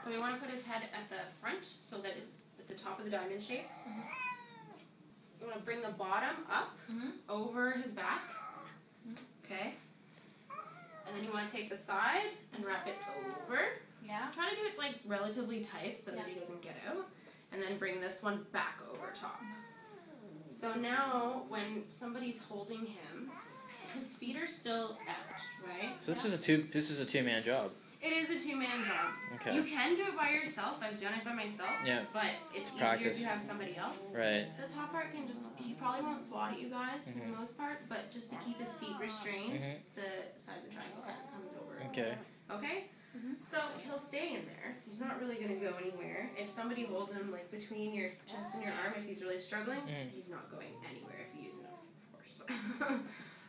So we want to put his head at the front so that it's at the top of the diamond shape. You want to bring the bottom up over his back. Okay. And then you want to take the side and wrap it over. Yeah. Try to do it like relatively tight so that he doesn't get out. And then bring this one back over top. So now when somebody's holding him, his feet are still out, right? So this is a two-man job. It is a two-man job. Okay. You can do it by yourself. I've done it by myself. Yeah. But it's easier practice. if you have somebody else. Right. The top part can just, he probably won't swat at you guys for the most part, but just to keep his feet restrained, the side of the triangle kind of comes over. Okay. Okay? So he'll stay in there. He's not really going to go anywhere. If somebody holds him like between your chest and your arm, if he's really struggling, he's not going anywhere if you use enough force.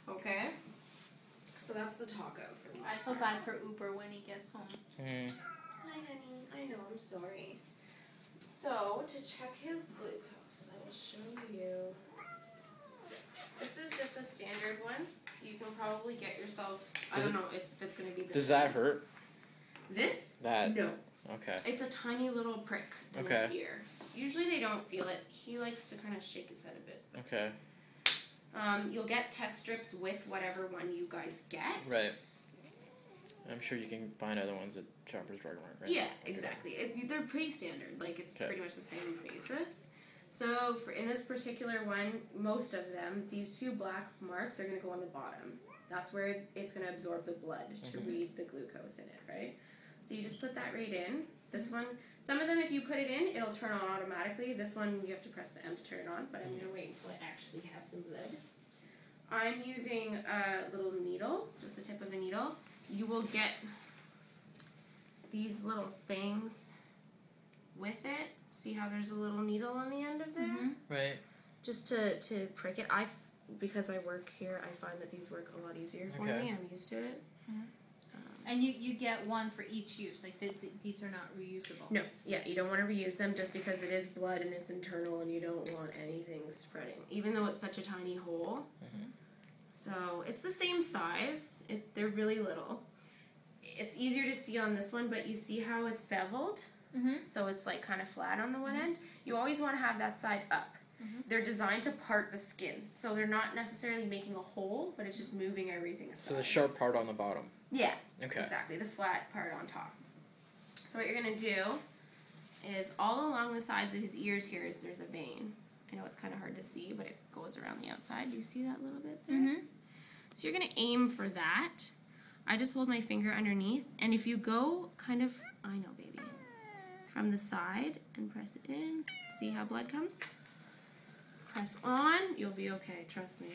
Okay? So that's the taco for the I feel bad for Uber when he gets home. Hi, honey. I know. I'm sorry. So, to check his glucose, I will show you. This is just a standard one. You can probably get yourself, I don't know if it's going to be this. Does that hurt? This? That? No. Okay. It's a tiny little prick in his ear. Usually they don't feel it. He likes to kind of shake his head a bit. Okay. You'll get test strips with whatever one you guys get. Right. I'm sure you can find other ones at Shoppers Drug Mart, right? Yeah, exactly. They're pretty standard. Like, it's pretty much the same basis. So, in this particular one, most of them, these two black marks are going to go on the bottom. That's where it's going to absorb the blood to read the glucose in it, right? So you just put that right in. This one, some of them, if you put it in, it'll turn on automatically. This one, you have to press the M to turn it on, but I'm going to wait until I actually have some blood. I'm using a little needle, just the tip of a needle. You will get these little things with it. See how there's a little needle on the end of there? Right. Just to prick it. Because I work here, I find that these work a lot easier for me. I'm used to it. And you get one for each use. Like, these are not reusable. No. Yeah, you don't want to reuse them just because it is blood and it's internal and you don't want anything spreading. Even though it's such a tiny hole. So, it's the same size. They're really little. It's easier to see on this one, but you see how it's beveled? So, it's like kind of flat on the one end. You always want to have that side up. They're designed to part the skin. So they're not necessarily making a hole, but it's just moving everything aside. So the sharp part on the bottom. Yeah. Okay. Exactly. The flat part on top. So what you're going to do is all along the sides of his ears here there's a vein. I know it's kind of hard to see, but it goes around the outside. Do you see that little bit there? So you're going to aim for that. I just hold my finger underneath. And if you go kind of, I know, baby, from the side and press it in, see how blood comes? Press on, you'll be okay, trust me.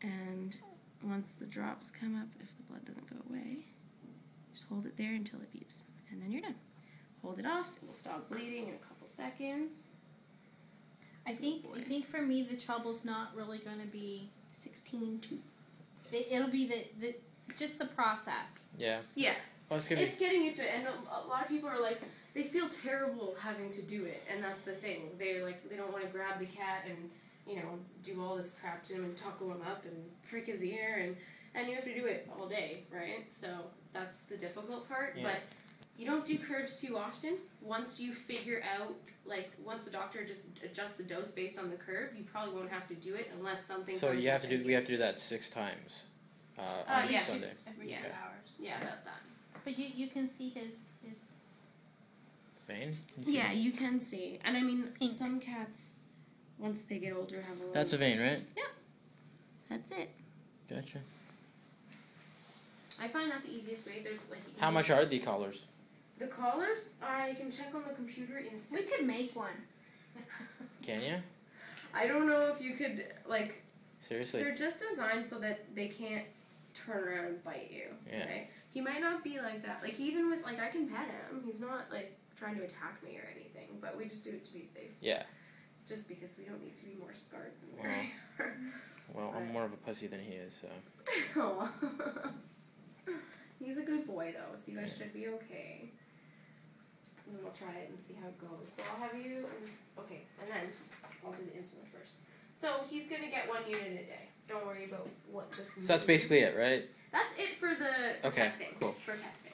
And once the drops come up, if the blood doesn't go away, just hold it there until it beeps. And then you're done. Hold it off, it will stop bleeding in a couple seconds. I think for me the trouble's not really going to be 16-2. It'll be the just the process. Yeah. Yeah. Well, it's getting used to it, and a lot of people are like, they feel terrible having to do it, and that's the thing. They're like, they don't want to grab the cat and, you know, do all this crap to him and tuckle him up and prick his ear, and you have to do it all day, right? So that's the difficult part, but you don't do curves too often. Once you figure out, like, once the doctor just adjusts the dose based on the curve, you probably won't have to do it unless something. So we have to do that 6 times on Sunday. Every 2 hours. Yeah, about that. But you can see his vein? Yeah, you can see. And I mean, some cats, once they get older, have a little... That's a vein, right? Yeah. That's it. Gotcha. I find that the easiest way. There's like... How much are the collars? The collars, I can check on the computer in... We could make one. Can you? I don't know if you could, like... Seriously? They're just designed so that they can't turn around and bite you. Yeah. Right? He might not be like that. Like, even with... Like, I can pet him. He's not, like, trying to attack me or anything. But we just do it to be safe. Yeah. Just because we don't need to be more scarred than Well, we are. Well, I'm more of a pussy than he is, so... Oh. He's a good boy, though, so you guys should be okay. And then we'll try it and see how it goes. So I'll have you... Okay, and then I'll do the insulin first. So he's going to get 1 unit a day. Don't worry about what this means. So that's basically it, right? That's it for the testing. Cool. For testing.